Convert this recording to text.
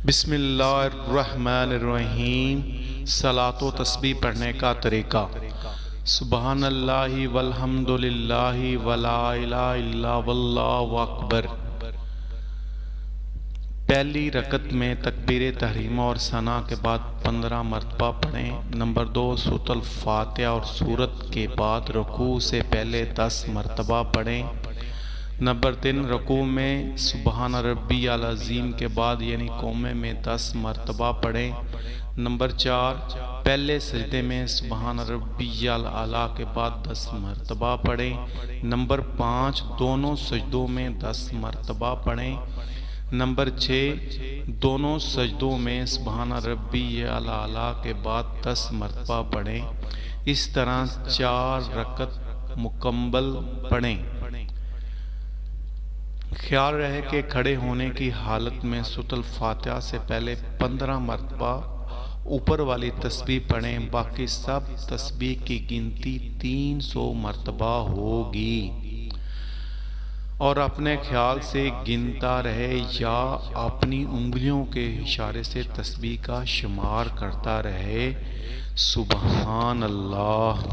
بسم اللہ الرحمن الرحیم۔ صلاۃ و تسبیح پڑھنے کا طریقہ: سبحان اللہ والحمد للہ ولا الہ الا واللہ اکبر۔ پہلی رکعت میں تکبیر تحریمہ اور ثنا کے بعد 15 مرتبہ پڑھیں۔ نمبر 2، سورۃ الفاتحہ اور سورت کے بعد رکوع سے پہلے 10 مرتبہ پڑھیں۔ نمبر 3، رکوع میں سبحان ربی العظیم کے بعد یعنی قومے میں 10 مرتبہ پڑھیں۔ نمبر 4، پہلے سجدے میں سبحان ربی الاعلیٰ کے بعد 10 مرتبہ پڑھیں۔ نمبر 5، دونوں سجدوں میں 10 مرتبہ پڑھیں۔ نمبر 6، دونوں سجدوں میں سبحان ربی الاعلیٰ کے بعد 10 مرتبہ پڑھیں۔ اس طرح 4 رکعت مکمل پڑھیں۔ خیال رہے کہ کھڑے ہونے کی حالت میں سورۃ الفاتحہ سے پہلے 15 مرتبہ اوپر والی تسبیح پڑھیں، باقی سب تسبیح کی گنتی 300 مرتبہ ہوگی، اور اپنے خیال سے گنتا رہے یا اپنی انگلیوں کے اشارے سے تسبیح کا شمار کرتا رہے۔ سبحان اللہ۔